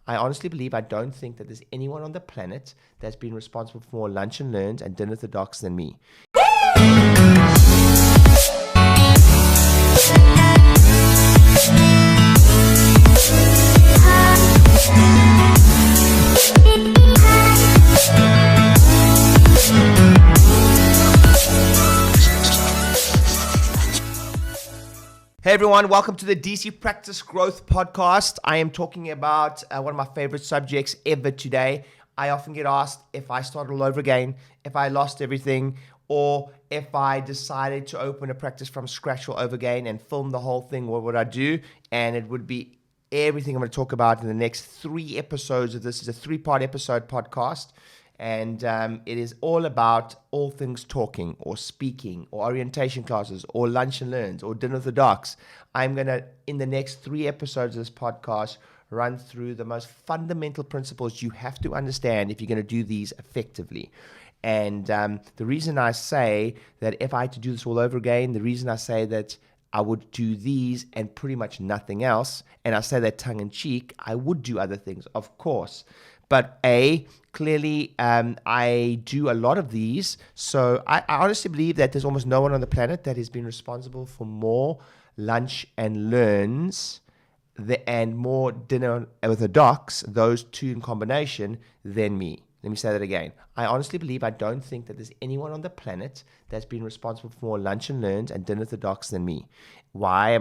I honestly believe I don't think that there's anyone on the planet that's been responsible for more lunch and learns and dinner with the docs than me. Hey everyone, welcome to the DC Practice Growth Podcast. I am talking about one of my favorite subjects ever today. I often get asked if I started all over again, if I lost everything, or if I decided to open a practice from scratch all over again and film the whole thing, what would I do? And it would be everything I'm going to talk about in the next 3 episodes of this. Is a 3-part episode podcast. And it is all about all things talking or speaking or orientation classes or lunch and learns or dinner with the docs. I'm going to, in the next 3 episodes of this podcast, run through the most fundamental principles you have to understand if you're going to do these effectively. And the reason I say that if I had to do this all over again, the reason I say that I would do these and pretty much nothing else, and I say that tongue in cheek, I would do other things, of course. But clearly, I do a lot of these. So I honestly believe that there's almost no one on the planet that has been responsible for more lunch and learns and more dinner with the docs, those two in combination, than me. Let me say that again. I honestly believe I don't think that there's anyone on the planet that's been responsible for more lunch and learns and dinner with the docs than me. Why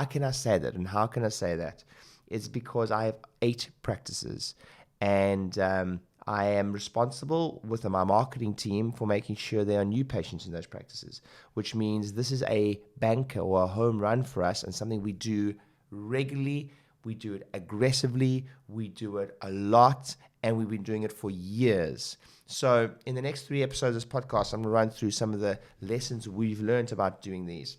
can I say that, and how can I say that? It's because I have 8 practices. And I am responsible with my marketing team for making sure there are new patients in those practices, which means this is a banker or a home run for us and something we do regularly. We do it aggressively. We do it a lot, and we've been doing it for years. So in the next 3 episodes of this podcast, I'm going to run through some of the lessons we've learned about doing these.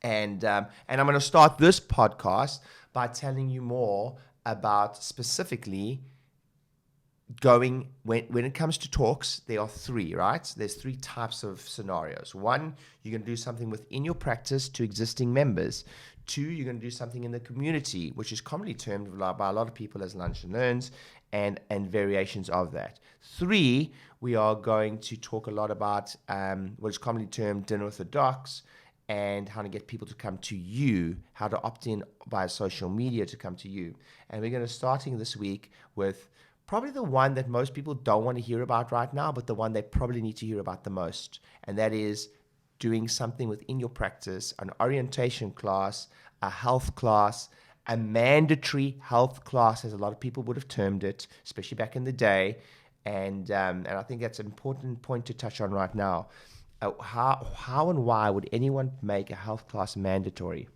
And I'm going to start this podcast by telling you more about specifically going when it comes to talks. There are 3, right? There's 3 types of scenarios. 1, you're going to do something within your practice to existing members. 2, you're going to do something in the community, which is commonly termed by a lot of people as lunch and learns and variations of that. 3, we are going to talk a lot about what is commonly termed dinner with the docs and how to get people to come to you, how to opt in via social media to come to you. And we're going to starting this week with probably the one that most people don't want to hear about right now, but the one they probably need to hear about the most. And that is doing something within your practice, an orientation class, a health class, a mandatory health class, as a lot of people would have termed it, especially back in the day. And I think that's an important point to touch on right now. How and why would anyone make a health class mandatory?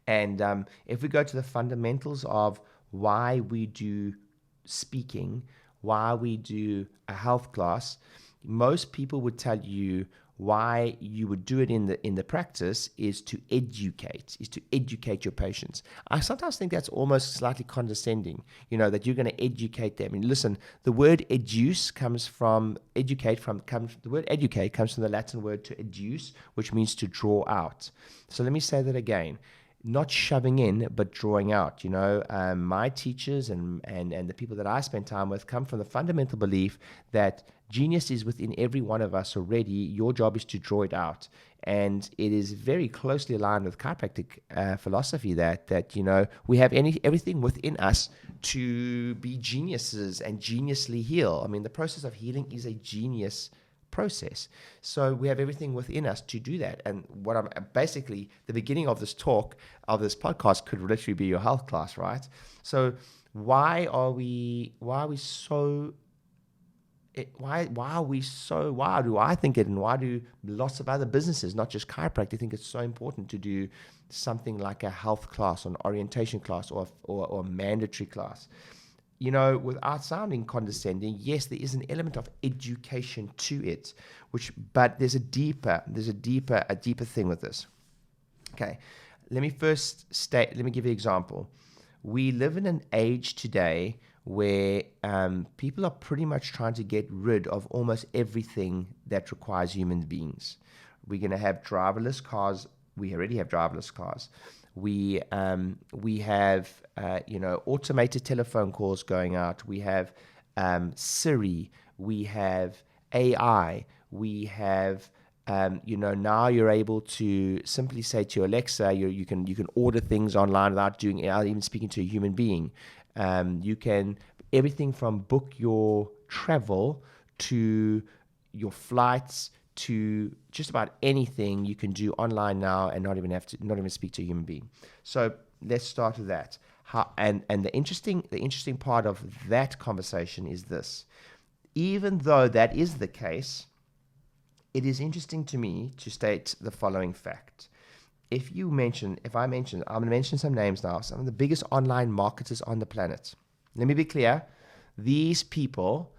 And if we go to the fundamentals of why we do speaking, why we do a health class, most people would tell you why you would do it in the practice is to educate your patients. I sometimes think that's almost slightly condescending, that you're going to educate them. And listen, the word educe comes from the word educate comes from the Latin word to educe, which means to draw out. So let me say that again. Not shoving in, but drawing out. My teachers and the people that I spend time with come from the fundamental belief that genius is within every one of us already. Your job is to draw it out. And it is very closely aligned with chiropractic philosophy that we have everything within us to be geniuses and geniusly heal. I mean, the process of healing is a genius process. So we have everything within us to do that. And what I'm basically, the beginning of this talk, of this podcast, could literally be your health class, right? So why do I think it, and why do lots of other businesses, not just chiropractic, think it's so important to do something like a health class, or an orientation class, or a mandatory class? Without sounding condescending, yes, there is an element of education to it, but there's a deeper thing with this. Okay, let me give you an example. We live in an age today where people are pretty much trying to get rid of almost everything that requires human beings. We're going to have driverless cars. We already have driverless cars. We have automated telephone calls going out. We have Siri. We have AI. We have now you're able to simply say to Alexa, you can order things online without even speaking to a human being. You can everything from book your travel to your flights to just about anything you can do online now and not even speak to a human being. So let's start with that. And the interesting part of that conversation is this: even though that is the case, it is interesting to me to state the following fact. I'm going to mention some names now, some of the biggest online marketers on the planet. Let me be clear. These people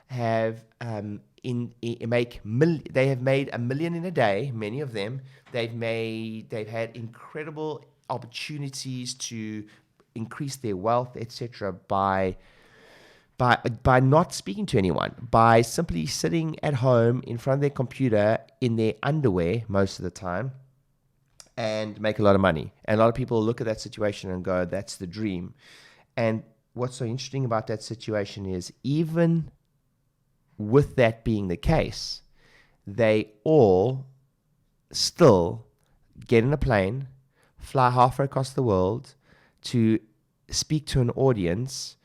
have they have made $1 million in a day. Many of them, they've had incredible opportunities to increase their wealth, etc. by not speaking to anyone, by simply sitting at home in front of their computer in their underwear most of the time, and make a lot of money. And a lot of people look at that situation and go, that's the dream. And what's so interesting about that situation is, even with that being the case, they all still get in a plane, fly halfway across the world to speak to an audience.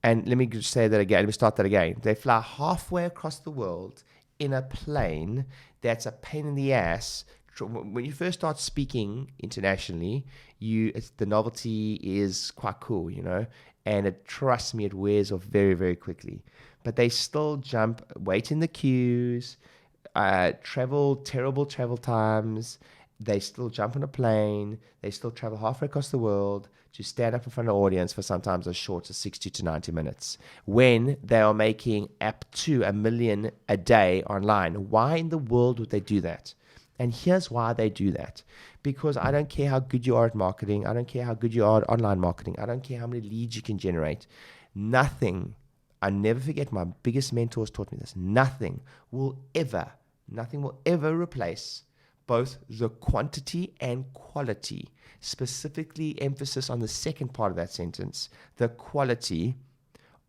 And let me just say that again. Let me start that again. They fly halfway across the world in a plane that's a pain in the ass. When you first start speaking internationally, the novelty is quite cool, and trust me, it wears off very, very quickly. But they still wait in the queues, travel terrible travel times. They still jump on a plane. They still travel halfway across the world to stand up in front of an audience for sometimes as short as 60 to 90 minutes when they are making up to $1 million a day online. Why in the world would they do that? And here's why they do that. Because I don't care how good you are at marketing. I don't care how good you are at online marketing. I don't care how many leads you can generate. I never forget, my biggest mentors taught me this. Nothing will ever replace both the quantity and quality, specifically emphasis on the second part of that sentence, the quality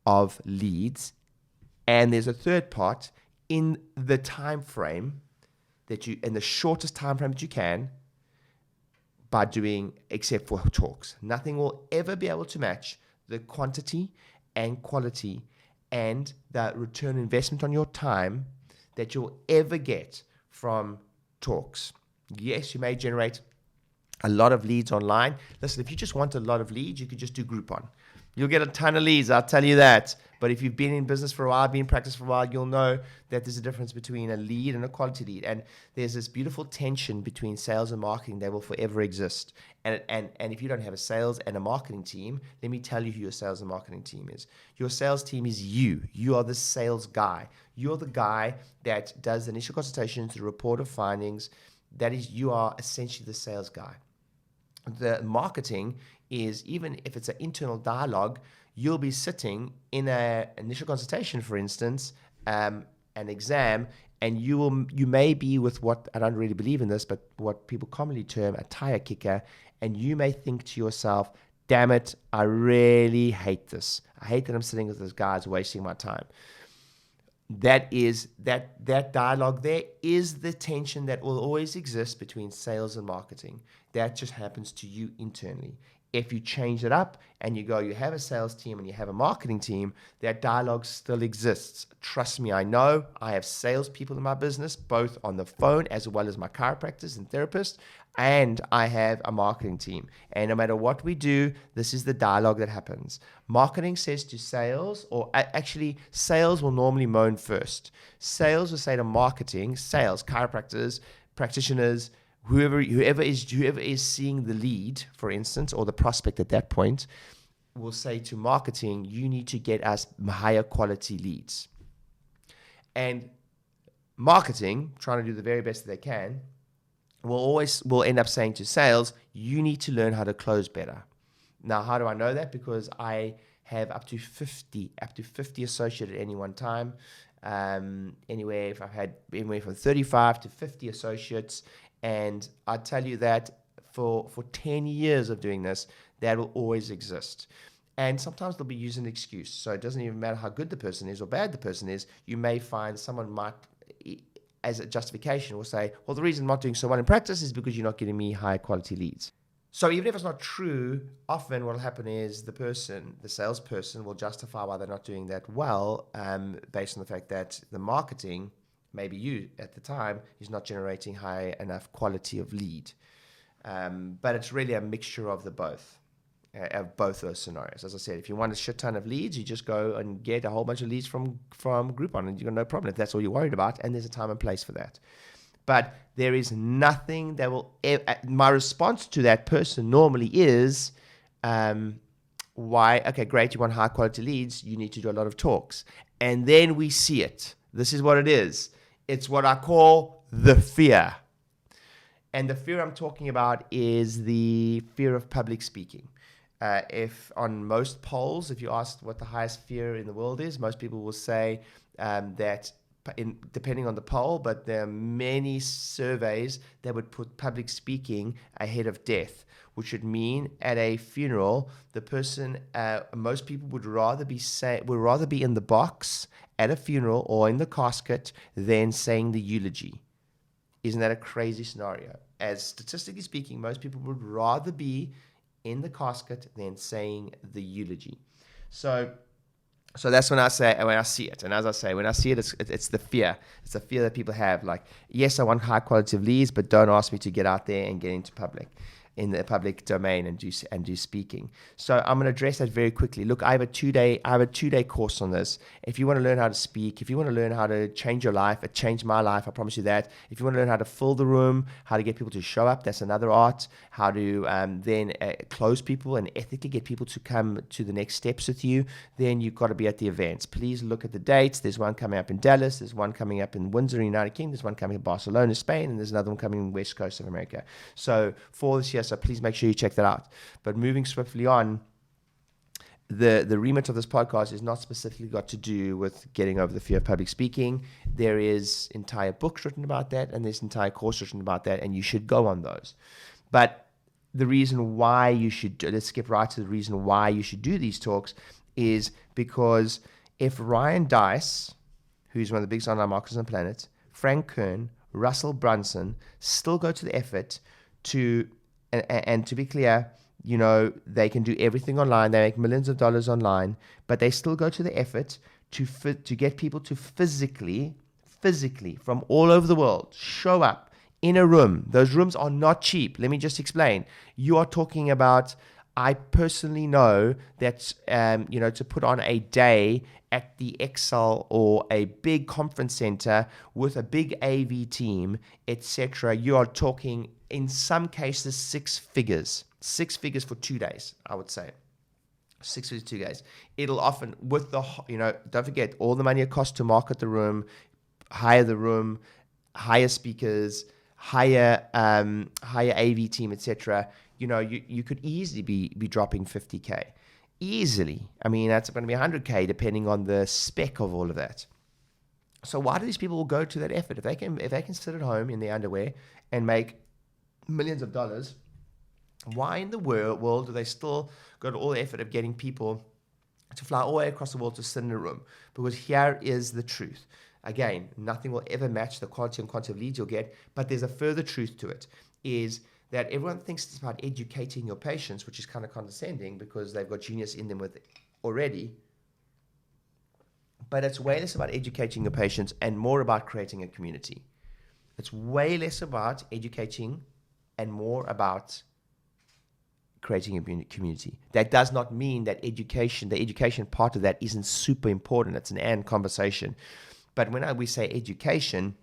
of leads. And there's a third part, in the time frame in the shortest time frame that you can, by doing, except for talks. Nothing will ever be able to match the quantity and quality and the return on investment on your time that you'll ever get from talks. Yes, you may generate a lot of leads online. Listen, if you just want a lot of leads, you could just do Groupon. You'll get a ton of leads, I'll tell you that. But if you've been in business for a while, been in practice for a while, you'll know that there's a difference between a lead and a quality lead. And there's this beautiful tension between sales and marketing that will forever exist. And if you don't have a sales and a marketing team, let me tell you who your sales and marketing team is. Your sales team is you. You are the sales guy. You're the guy that does the initial consultations, the report of findings. That is, you are essentially the sales guy. The marketing is, even if it's an internal dialogue, you'll be sitting in an initial consultation, for instance, an exam, and you may be with what, I don't really believe in this, but what people commonly term a tire kicker, and you may think to yourself, damn it, I really hate this. I hate that I'm sitting with this guy who's wasting my time. That dialogue there is the tension that will always exist between sales and marketing. That just happens to you internally. If you change it up and you have a sales team and you have a marketing team, that dialogue still exists. Trust me, I know. I have salespeople in my business, both on the phone as well as my chiropractors and therapists, and I have a marketing team. And no matter what we do, this is the dialogue that happens. Marketing says to sales, or actually, sales will normally moan first. Sales will say to marketing, sales, chiropractors, practitioners, whoever is seeing the lead, for instance, or the prospect at that point, will say to marketing, you need to get us higher quality leads. And marketing, trying to do the very best that they can, will end up saying to sales, you need to learn how to close better. Now, how do I know that? Because I have up to 50 associates at any one time. I've had anywhere from 35 to 50 associates. And I tell you that for 10 years of doing this, that will always exist. And sometimes they'll be using an excuse. So it doesn't even matter how good the person is or bad the person is. You may find someone might, as a justification, will say, well, the reason I'm not doing so well in practice is because you're not getting me high quality leads. So even if it's not true, often what will happen is the salesperson will justify why they're not doing that well, based on the fact that the marketing, maybe you at the time, is not generating high enough quality of lead. But it's really a mixture of both those scenarios. As I said, if you want a shit ton of leads, you just go and get a whole bunch of leads from Groupon, and you've got no problem if that's all you're worried about, and there's a time and place for that. But there is nothing that will my response to that person normally is, why? Okay, great, you want high quality leads, you need to do a lot of talks. And then we see it. This is what it is. It's what I call the fear. And the fear I'm talking about is the fear of public speaking. If on most polls, if you ask what the highest fear in the world is, most people will say that, depending on the poll, but there are many surveys that would put public speaking ahead of death, which would mean at a funeral, the person, most people would rather be in the box at a funeral or in the casket than saying the eulogy. Isn't that a crazy scenario? As statistically speaking, most people would rather be in the casket than saying the eulogy. So that's when I see it. And as I say, when I see it, it's the fear. It's the fear that people have. Like, yes, I want high quality of leads, but don't ask me to get out there and get into in the public domain and do speaking. So I'm going to address that very quickly. Look, I have a two-day course on this. If you want to learn how to speak, if you want to learn how to change your life, it changed my life, I promise you that. If you want to learn how to fill the room, how to get people to show up, that's another art. How to then close people and ethically get people to come to the next steps with you, then you've got to be at the events. Please look at the dates. There's one coming up in Dallas, there's one coming up in Windsor, United Kingdom, there's one coming in Barcelona, Spain, and there's another one coming in West Coast of America. So for this year, so please make sure you check that out. But moving swiftly on, the remit of this podcast is not specifically got to do with getting over the fear of public speaking. There is entire books written about that, and there's entire course written about that, and you should go on those. But the reason why you should, let's skip right to the reason why you should do these talks, is because if Ryan Dice, who's one of the biggest online marketers on the planet, Frank Kern, Russell Brunson, still go to the effort to, and to be clear, they can do everything online. They make millions of dollars online, but they still go to the effort to get people to physically from all over the world show up in a room. Those rooms are not cheap. Let me just explain. You are talking about, I personally know that, to put on a day at the Excel or a big conference center with a big AV team, etc., you are talking, in some cases, six figures for 2 days, I would say. 6 figures, 2 days. It'll often, with the, don't forget, all the money it costs to market the room, hire the room, hire speakers, hire AV team, etc. You could easily be dropping 50K. Easily. I mean, that's going to be 100K depending on the spec of all of that. So why do these people go to that effort? If they can sit at home in their underwear and make millions of dollars, why in the world do they still go to all the effort of getting people to fly all the way across the world to sit in a room? Because here is the truth. Again, nothing will ever match the quality and quantity of leads you'll get, but there's a further truth to it, is that everyone thinks it's about educating your patients, which is kind of condescending because they've got genius in them with already. But it's way less about educating your patients and more about creating a community. It's way less about educating and more about creating a community. That does not mean that the education part of that isn't super important. It's an and conversation. But when we say education,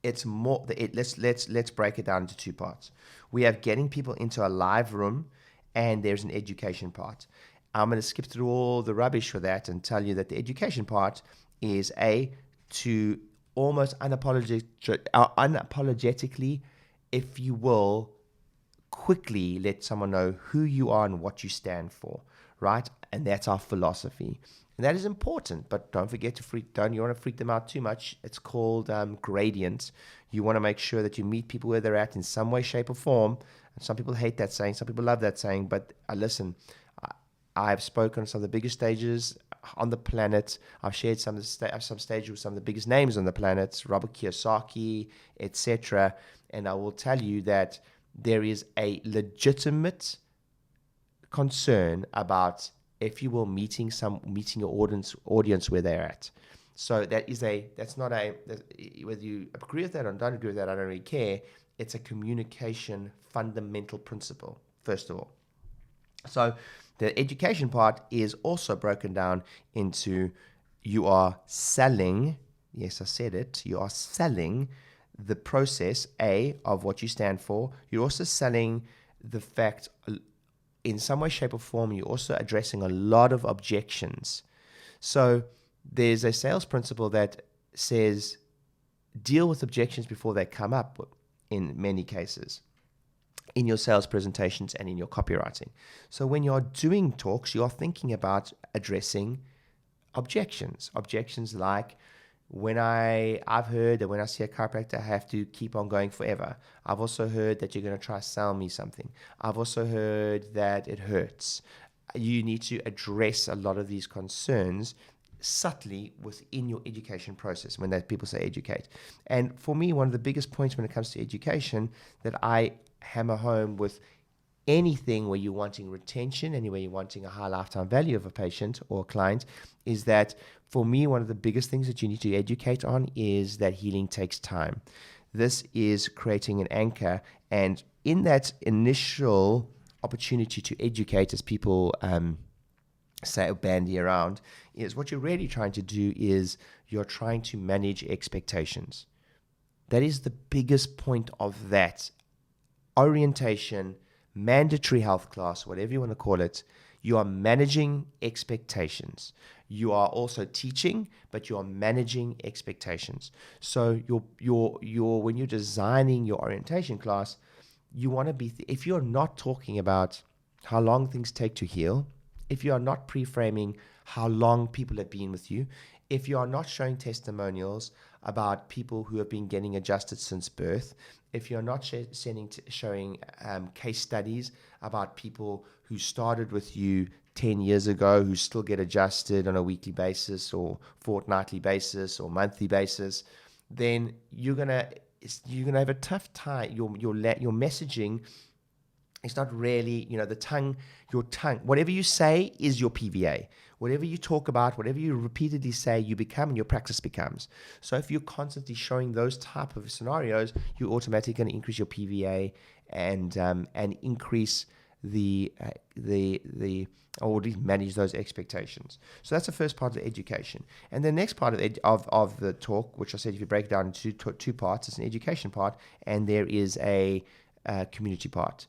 it's more. Let's break it down into two parts. We have getting people into a live room, and there's an education part. I'm going to skip through all the rubbish for that and tell you that the education part is to almost unapologetically, if you will, quickly let someone know who you are and what you stand for, right? And that's our philosophy. And that is important, but don't forget to you want to freak them out too much. It's called gradient. You want to make sure that you meet people where they're at in some way, shape, or form, And some people hate that saying, some people love that saying, but listen, I've spoken on some of the biggest stages on the planet. I've shared some stages with some of the biggest names on the planet, Robert Kiyosaki, etc. And I will tell you that there is a legitimate concern about, if you will, meeting your audience where they're at. So that's not whether you agree with that or don't agree with that, I don't really care. It's a communication fundamental principle, first of all. So the education part is also broken down into, you are selling, yes, I said it, you are selling the process, of what you stand for. You're also selling the fact, in some way, shape, or form, you're also addressing a lot of objections. So there's a sales principle that says, deal with objections before they come up in many cases, in your sales presentations and in your copywriting. So when you're doing talks, you're thinking about addressing objections. Objections like, I've heard that when I see a chiropractor, I have to keep on going forever. I've also heard that you're going to try to sell me something. I've also heard that it hurts. You need to address a lot of these concerns subtly within your education process, when people say educate. And for me, one of the biggest points when it comes to education that I hammer home with anything where you're wanting retention, anywhere you're wanting a high lifetime value of a patient or a client, is that for me, one of the biggest things that you need to educate on is that healing takes time. This is creating an anchor, and in that initial opportunity to educate, as people say or bandy around, is what you're really trying to do is you're trying to manage expectations. That is the biggest point of that orientation, mandatory health class, whatever you want to call it. You are managing expectations. You are also teaching, but you are managing expectations. So when you're designing your orientation class, you want to be, if you're not talking about how long things take to heal, if you are not pre-framing how long people have been with you, if you are not showing testimonials about people who have been getting adjusted since birth, if you're not showing case studies about people who started with you 10 years ago who still get adjusted on a weekly basis or fortnightly basis or monthly basis, then you're gonna have a tough time. Your messaging, it's not really, your tongue, whatever you say is your PVA. Whatever you talk about, whatever you repeatedly say, you become, and your practice becomes. So if you're constantly showing those type of scenarios, you're automatically going to increase your PVA and increase or at least manage those expectations. So that's the first part of the education. And the next part of the talk, which I said if you break it down into two parts, it's an education part and there is a community part.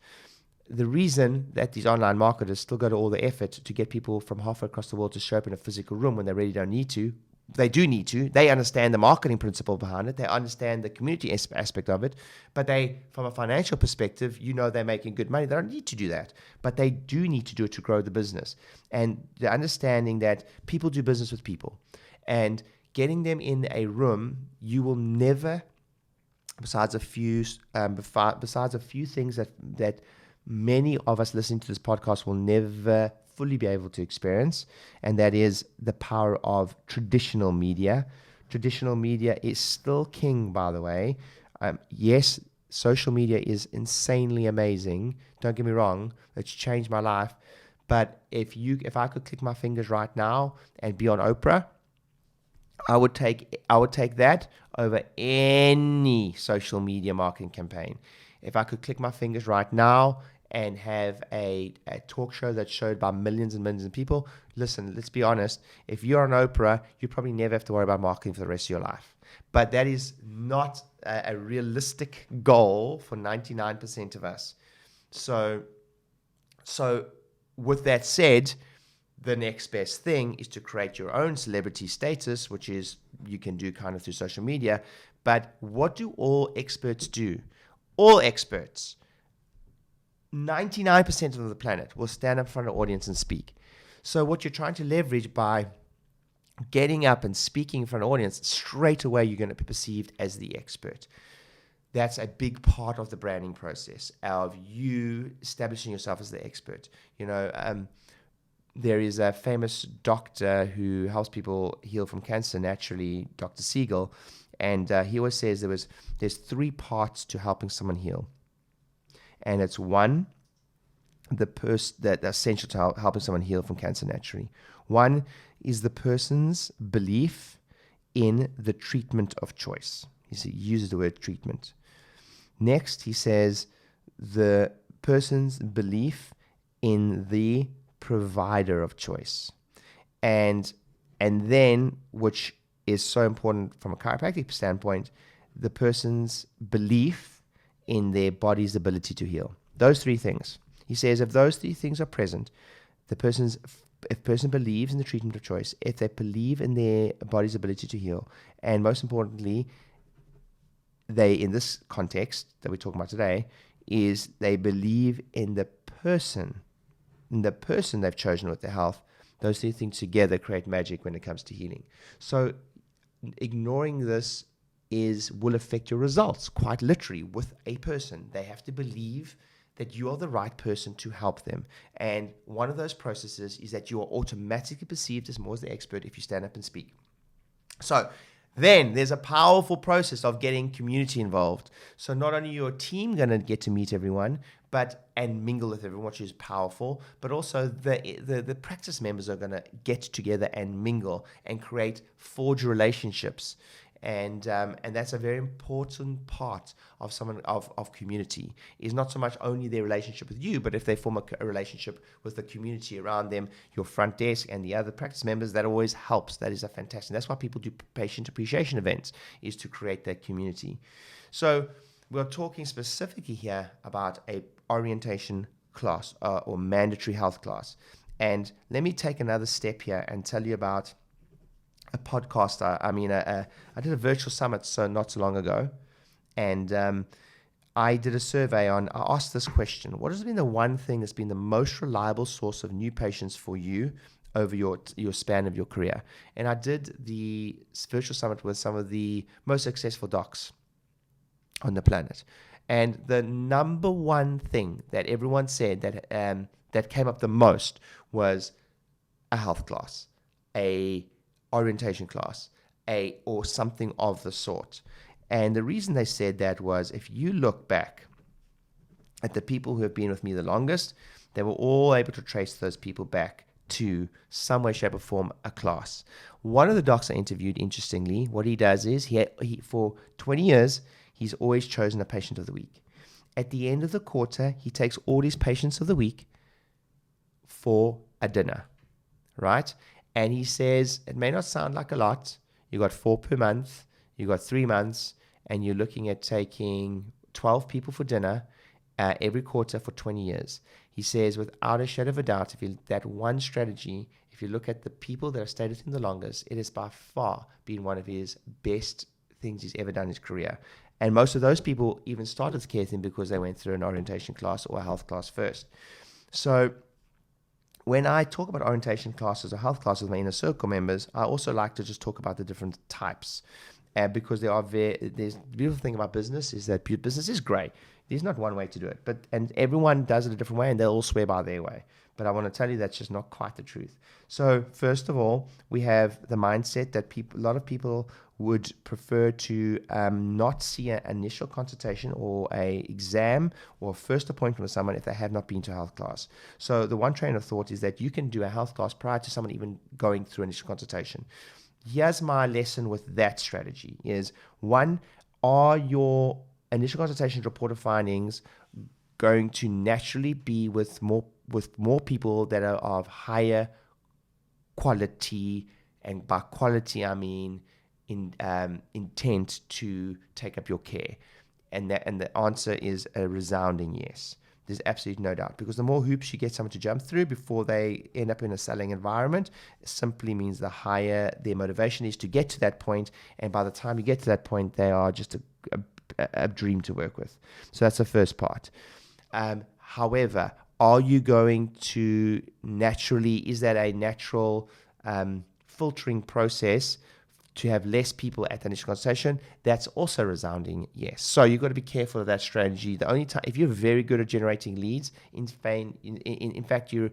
The reason that these online marketers still go to all the effort to get people from halfway across the world to show up in a physical room when they really don't need to, they do need to. They understand the marketing principle behind it. They understand the community aspect of it. But from a financial perspective, they're making good money. They don't need to do that. But they do need to do it to grow the business. And the understanding that people do business with people. And getting them in a room, you will never, besides a few things that many of us listening to this podcast will never fully be able to experience, and that is the power of traditional media. Traditional media is still king, by the way. Yes, social media is insanely amazing. Don't get me wrong, it's changed my life. But if I could click my fingers right now and be on Oprah, I would take that over any social media marketing campaign. If I could click my fingers right now and have a talk show that's showed by millions and millions of people, listen, let's be honest, if you're on Oprah, you probably never have to worry about marketing for the rest of your life. But that is not a realistic goal for 99% of us. So with that said, the next best thing is to create your own celebrity status, which is you can do kind of through social media. But what do all experts do? All experts, 99% of the planet will stand up in front of an audience and speak. So what you're trying to leverage by getting up and speaking in front of an audience, straight away you're going to be perceived as the expert. that's a big part of the branding process of you establishing yourself as the expert. There is a famous doctor who helps people heal from cancer naturally, Dr. Siegel, and he always says there's three parts to helping someone heal, and it's one, that's essential to helping someone heal from cancer naturally. One is the person's belief in the treatment of choice. He uses the word treatment. Next, he says the person's belief in the provider of choice. And then, which is so important from a chiropractic standpoint, the person's belief in their body's ability to heal. Those three things. He says if those three things are present, if a person believes in the treatment of choice, if they believe in their body's ability to heal, and most importantly, they, in this context that we're talking about today, is they believe in the person they've chosen with their health. Those three things together create magic when it comes to healing. So ignoring this will affect your results, quite literally, with a person. They have to believe that you are the right person to help them. And one of those processes is that you are automatically perceived as more as the expert if you stand up and speak. So then there's a powerful process of getting community involved. So not only your team going to get to meet everyone, and mingle with everyone, which is powerful, but also the practice members are going to get together and mingle and forge relationships. And that's a very important part of of community, is not so much only their relationship with you, but if they form a relationship with the community around them, your front desk and the other practice members, that always helps. That is a fantastic. That's why people do patient appreciation events, is to create that community. So we're talking specifically here about a orientation class or mandatory health class. And let me take another step here and tell you about a podcast. I did a virtual summit not so long ago, and I did a survey I asked this question: what has been the one thing that's been the most reliable source of new patients for you over your span of your career? And I did the virtual summit with some of the most successful docs on the planet. And the number one thing that everyone said that came up the most was a health class, a orientation class, or something of the sort. And the reason they said that was, if you look back at the people who have been with me the longest, they were all able to trace those people back to some way, shape, or form a class. One of the docs I interviewed, interestingly, what he does is he for 20 years, he's always chosen a patient of the week. At the end of the quarter, he takes all his patients of the week for a dinner, right? And he says, it may not sound like a lot. You got 4 per month, you got 3 months, and you're looking at taking 12 people for dinner every quarter for 20 years. He says, without a shadow of a doubt, that one strategy, if you look at the people that have stayed with him the longest, it has by far been one of his best things he's ever done in his career. And most of those people even started with care with him because they went through an orientation class or a health class first. So when I talk about orientation classes or health classes with my inner circle members, I also like to just talk about the different types, because there's the beautiful thing about business is that business is great. There's not one way to do it, and everyone does it a different way, and they'll all swear by their way. But I want to tell you that's just not quite the truth. So first of all, we have the mindset that a lot of people would prefer to not see an initial consultation or a exam or a first appointment with someone if they have not been to a health class. So the one train of thought is that you can do a health class prior to someone even going through initial consultation. Here's my lesson with that strategy is, one, are your initial consultation reported findings going to naturally be with more people that are of higher quality, and by quality I mean intent to take up your care? And the answer is a resounding yes. There's absolutely no doubt, because the more hoops you get someone to jump through before they end up in a selling environment, simply means the higher their motivation is to get to that point. And by the time you get to that point, they are just a dream to work with. So that's the first part. However, are you going to is that a natural filtering process to have less people at the initial consultation, that's also resounding yes. So you've got to be careful of that strategy. The only time, if you're very good at generating leads, in fact, you're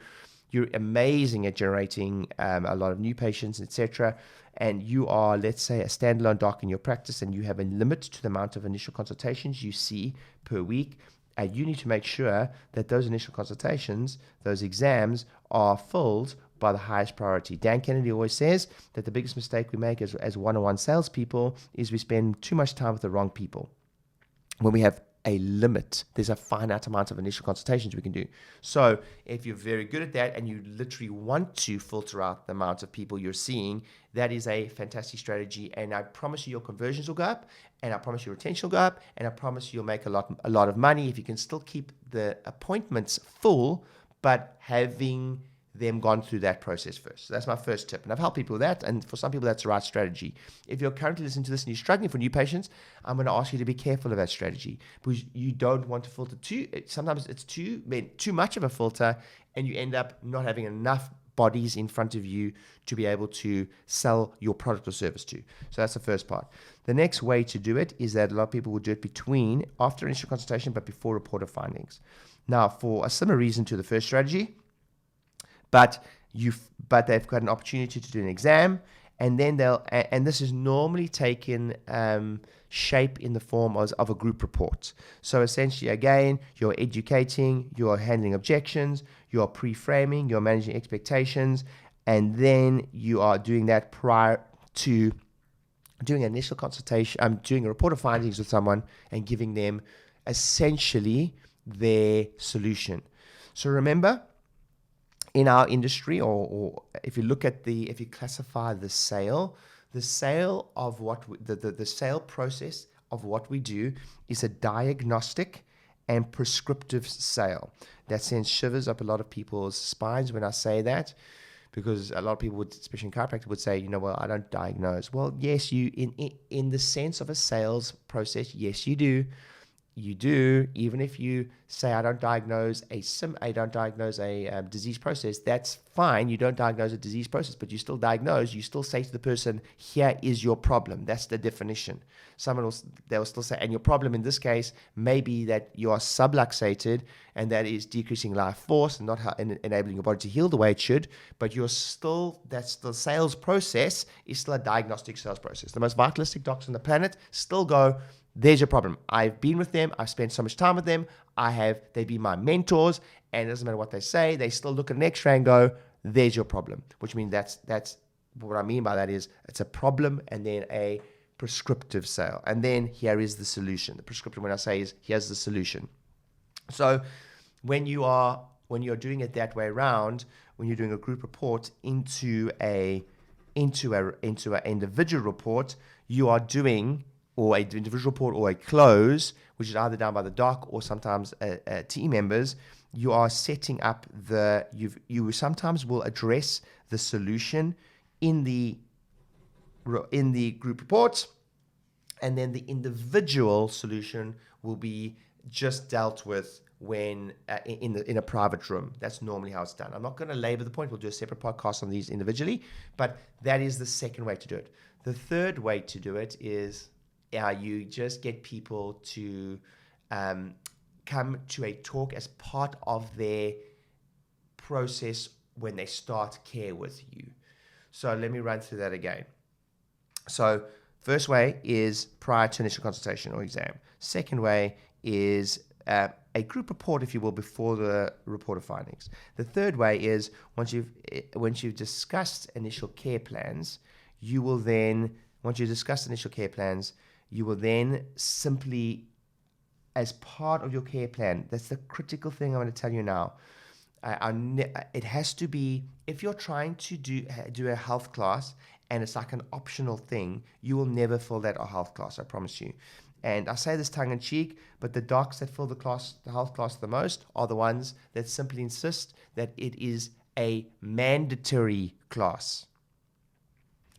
amazing at generating a lot of new patients, etc., and you are, let's say, a standalone doc in your practice, and you have a limit to the amount of initial consultations you see per week, you need to make sure that those initial consultations, those exams, are filled by the highest priority. Dan Kennedy always says that the biggest mistake we make as one-on-one salespeople is we spend too much time with the wrong people. When we have a limit, there's a finite amount of initial consultations we can do. So if you're very good at that and you literally want to filter out the amount of people you're seeing, that is a fantastic strategy. And I promise you your conversions will go up, and I promise your retention will go up, and I promise you'll make a lot of money if you can still keep the appointments full, but having them gone through that process first. So that's my first tip. And I've helped people with that. And for some people, that's the right strategy. If you're currently listening to this and you're struggling for new patients, I'm going to ask you to be careful of that strategy, because you don't want to filter sometimes it's too much of a filter, and you end up not having enough bodies in front of you to be able to sell your product or service to. So that's the first part. The next way to do it is that a lot of people will do it after initial consultation, but before report of findings. Now, for a similar reason to the first strategy, but they've got an opportunity to do an exam, and then and this is normally taken shape in the form of a group report. So essentially, again, you're educating, you're handling objections, you're pre-framing, you're managing expectations, and then you are doing that prior to doing an initial consultation, doing a report of findings with someone and giving them essentially their solution. So remember, in our industry, or if you look at if you classify the sale of what the sale process of what we do is a diagnostic and prescriptive sale. That sends shivers up a lot of people's spines when I say that, because a lot of people would, especially in chiropractic, would say, well, I don't diagnose. Well, yes, you in the sense of a sales process, yes, you do. You do, even if you say I don't diagnose a disease process. That's fine. You don't diagnose a disease process, but you still diagnose. You still say to the person, "Here is your problem." That's the definition. They'll still say, and your problem in this case may be that you are subluxated, and that is decreasing life force and not enabling your body to heal the way it should. But that's the sales process is still a diagnostic sales process. The most vitalistic doctors on the planet still go, there's your problem. I've been with them. I've spent so much time with them. They've been my mentors, and it doesn't matter what they say. They still look at an X-ray and go, there's your problem. Which means that's what I mean by that is it's a problem and then a prescriptive sale. And then here is the solution. The prescriptive, when I say, is here's the solution. So when you're doing it that way around, when you're doing a group report into an individual report, you are doing, or an individual report or a close, which is either done by the doc or sometimes team members, you are setting up you sometimes will address the solution in the group report, and then the individual solution will be just dealt with when in a private room. That's normally how it's done. I'm not going to labor the point. We'll do a separate podcast on these individually, but that is the second way to do it. The third way to do it is you just get people to come to a talk as part of their process when they start care with you. So let me run through that again. So first way is prior to initial consultation or exam. Second way is a group report, if you will, before the report of findings. The third way is once you've discussed initial care plans, you will then simply, as part of your care plan, that's the critical thing I'm going to tell you now. It has to be, if you're trying to do a health class and it's like an optional thing, you will never fill that health class, I promise you. And I say this tongue in cheek, but the docs that fill the health class the most are the ones that simply insist that it is a mandatory class.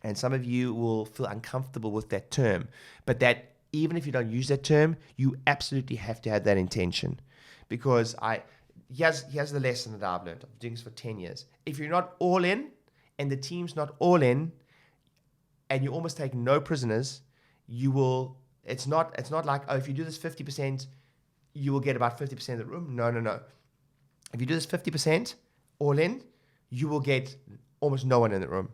And some of you will feel uncomfortable with that term, but that even if you don't use that term, you absolutely have to have that intention. Because here's the lesson that I've learned. I'm doing this for 10 years. If you're not all in and the team's not all in, and you almost take no prisoners, you will. It's not like, oh, if you do this 50%, you will get about 50% of the room. No. If you do this 50% all in, you will get almost no one in the room.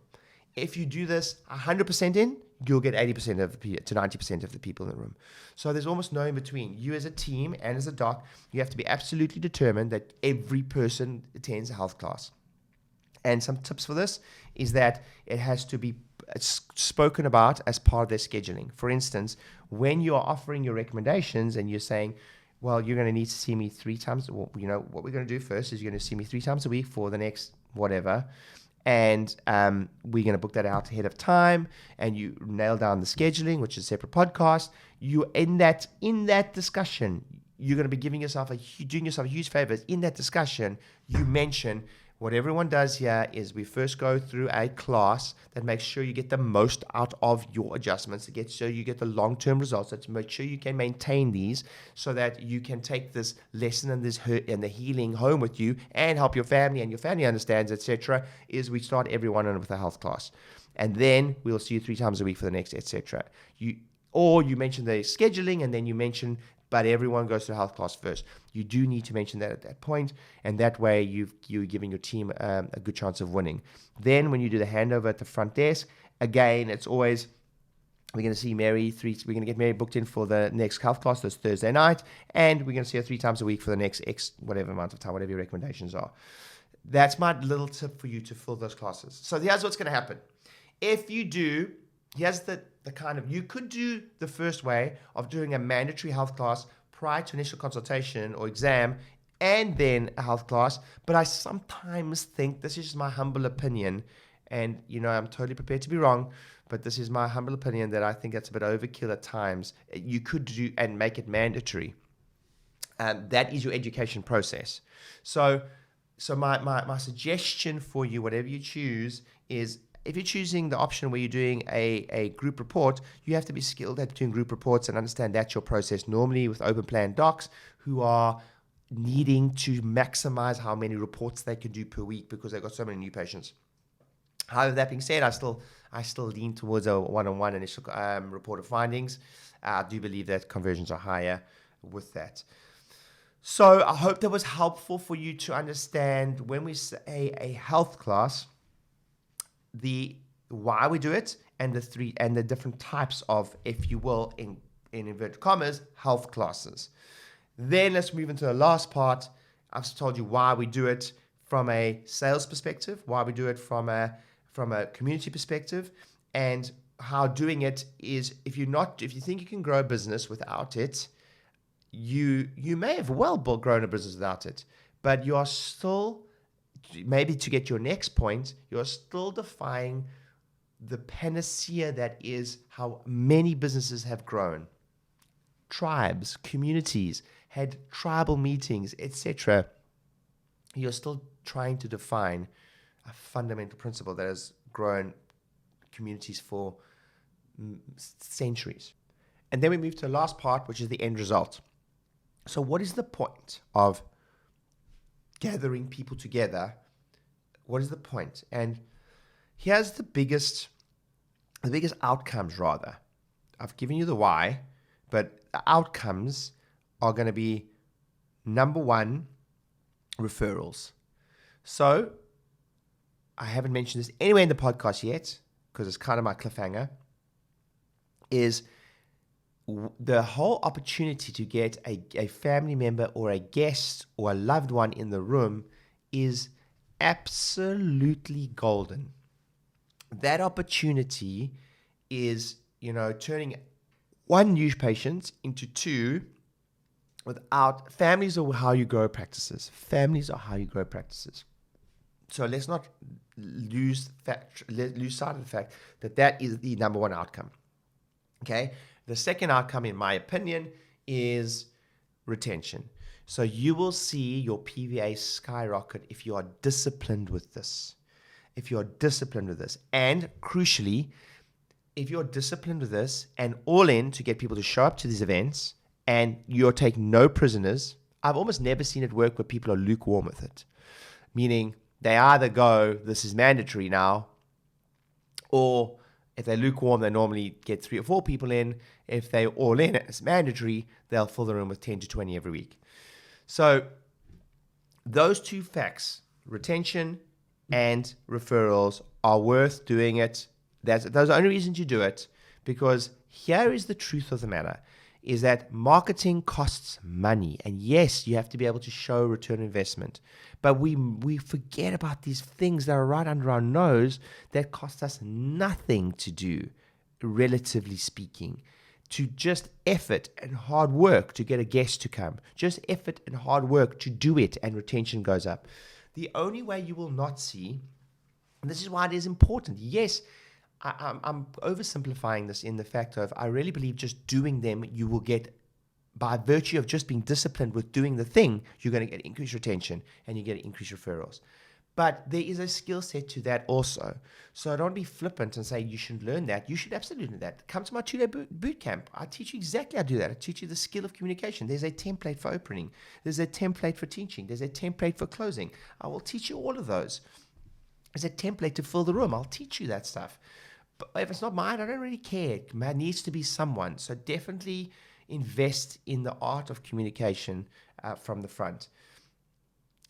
If you do this 100% in, you'll get 80% of the to 90% of the people in the room. So there's almost no in between. You as a team and as a doc, you have to be absolutely determined that every person attends a health class. And some tips for this is that it has to be spoken about as part of their scheduling. For instance, when you are offering your recommendations and you're saying, well, you're going to need to see me 3 times. Well, what we're going to do first is you're going to see me 3 times a week for the next whatever. And we're going to book that out ahead of time. And you nail down the scheduling, which is a separate podcast. You in that discussion, you're going to be doing yourself a huge favor. In that discussion, you mention what everyone does here is we first go through a class that makes sure you get the most out of your adjustments, to get sure you get the long-term results, to make sure you can maintain these so that you can take this lesson and this hurt and the healing home with you and help your family and your family understands, etc. Is we start everyone in with a health class. And then we'll see you 3 times a week for the next, etc. Or you mention the scheduling and then you mention but everyone goes to the health class first. You do need to mention that at that point, and that way you're giving your team a good chance of winning. Then when you do the handover at the front desk, again, it's always, we're going to see Mary we're going to get Mary booked in for the next health class this Thursday night, and we're going to see her 3 times a week for the next X whatever amount of time, whatever your recommendations are. That's my little tip for you to fill those classes. So here's what's going to happen. If you do, here's the kind of, you could do the first way of doing a mandatory health class prior to initial consultation or exam and then a health class. But I sometimes think, this is just my humble opinion, and I'm totally prepared to be wrong, but this is my humble opinion that I think that's a bit overkill at times. You could do and make it mandatory. That is your education process. So my suggestion for you, whatever you choose, is if you're choosing the option where you're doing a group report, you have to be skilled at doing group reports and understand that's your process. Normally with open plan docs who are needing to maximize how many reports they can do per week because they've got so many new patients. However, that being said, I still lean towards a one-on-one initial report of findings. I do believe that conversions are higher with that. So I hope that was helpful for you to understand when we say a health class, the why we do it and the different types of, if you will, in inverted commas, health classes. Then let's move into the last part. I've told you why we do it from a sales perspective, why we do it from a community perspective, and how doing it is, if you think you can grow a business without it, you may have well grown a business without it, but you are still, maybe to get your next point, you're still defying the panacea that is how many businesses have grown. Tribes, communities, had tribal meetings, etc. You're still trying to define a fundamental principle that has grown communities for centuries. And then we move to the last part, which is the end result. So what is the point of gathering people together? What is the point? And here's the biggest outcomes, rather. I've given you the why, but the outcomes are going to be, number one, referrals. So I haven't mentioned this anywhere in the podcast yet because it's kind of my cliffhanger, is the whole opportunity to get a family member or a guest or a loved one in the room is absolutely golden. That opportunity is, turning one new patient into 2 without, families are how you grow practices. Families are how you grow practices. So let's not lose sight of the fact that is the number one outcome. Okay. The second outcome, in my opinion, is retention. So you will see your PVA skyrocket if you are disciplined with this. And crucially, if you're disciplined with this and all in to get people to show up to these events and you're taking no prisoners, I've almost never seen it work where people are lukewarm with it. Meaning they either go, this is mandatory now, or If they're lukewarm, they normally get 3 or 4 people in. If they're all in, it's mandatory, they'll fill the room with 10 to 20 every week. So those two facts, retention and referrals, are worth doing it. Those are the only reasons you do it, because here is the truth of the matter, is that marketing costs money. And yes, you have to be able to show return on investment. But we forget about these things that are right under our nose that cost us nothing to do, relatively speaking. To just effort and hard work to get a guest to come. Just effort and hard work to do it, and retention goes up. The only way you will not see, and this is why it is important. Yes, I'm oversimplifying this in the fact of I really believe just doing them, you will get, by virtue of just being disciplined with doing the thing, you're going to get increased retention and you get increased referrals. But there is a skill set to that also. So don't be flippant and say you shouldn't learn that. You should absolutely learn that. Come to my 2-day boot camp. I teach you exactly how to do that. I teach you the skill of communication. There's a template for opening. There's a template for teaching. There's a template for closing. I will teach you all of those. There's a template to fill the room. I'll teach you that stuff. But if it's not mine, I don't really care. It needs to be someone. So definitely invest in the art of communication from the front.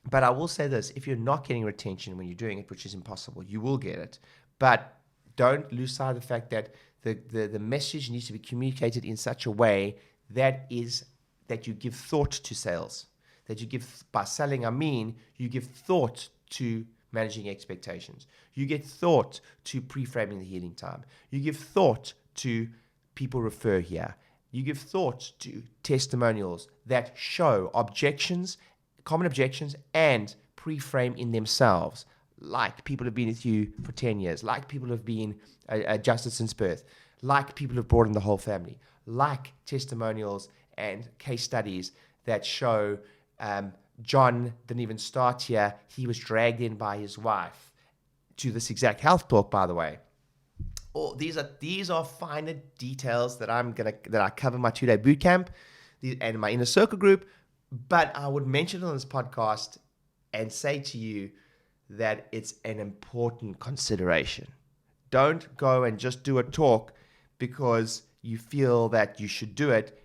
But I will say this, if you're not getting retention when you're doing it, which is impossible, you will get it. But don't lose sight of the fact that the message needs to be communicated in such a way that you give thought to sales. That you give, by selling, I mean, you give thought to managing expectations. You give thought to pre-framing the healing time. You give thought to people refer here. You give thought to testimonials that show common objections, and pre-frame in themselves, like people have been with you for 10 years, like people have been adjusted since birth, like people have brought in the whole family, like testimonials and case studies that show John didn't even start here. He was dragged in by his wife to this exact health talk, by the way. These are finer details that I cover in my 2-day boot camp and my inner circle group. But I would mention it on this podcast and say to you that it's an important consideration. Don't go and just do a talk because you feel that you should do it.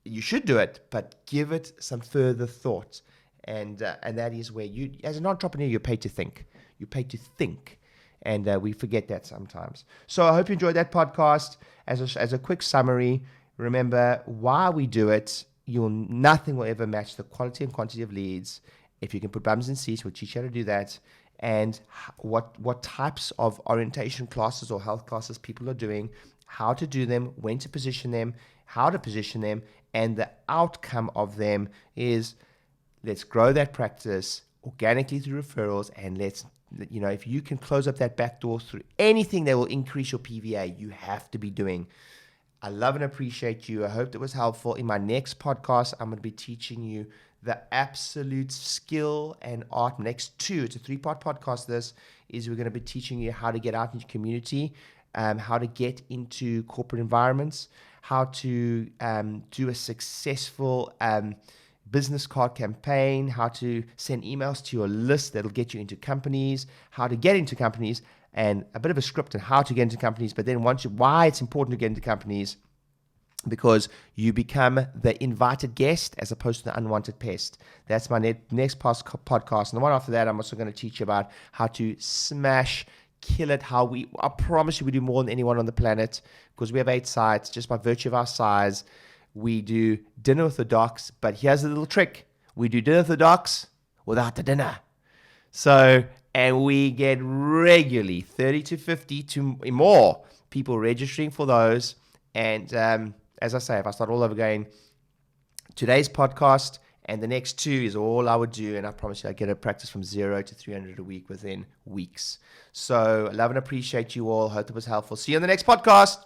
You should do it, but give it some further thought. And that is where you, as an entrepreneur, you're paid to think. You're paid to think. And we forget that sometimes. So I hope you enjoyed that podcast. As a quick summary, remember why we do it. Nothing will ever match the quality and quantity of leads. If you can put bums in seats, we'll teach you how to do that. And what types of orientation classes or health classes people are doing, how to do them, when to position them, how to position them, and the outcome of them is let's grow that practice organically through referrals, and if you can close up that back door through anything that will increase your PVA, you have to be doing. I love and appreciate you. I hope that was helpful. In my next podcast, I'm going to be teaching you the absolute skill and art. Next 2, it's a 3-part podcast. We're going to be teaching you how to get out into community, how to get into corporate environments, how to do a successful business card campaign, how to send emails to your list that'll get you into companies, how to get into companies, and a bit of a script on how to get into companies, but then why it's important to get into companies, because you become the invited guest as opposed to the unwanted pest. That's my next podcast. And the one after that, I'm also going to teach you about how to kill it, I promise you we do more than anyone on the planet, because we have 8 sites, just by virtue of our size. We do dinner with the docs, but here's a little trick. We do dinner with the docs without the dinner. And we get regularly 30 to 50 to more people registering for those. And as I say, if I start all over again, today's podcast and the next 2 is all I would do. And I promise you, I get a practice from 0 to 300 a week within weeks. So I love and appreciate you all. Hope it was helpful. See you on the next podcast.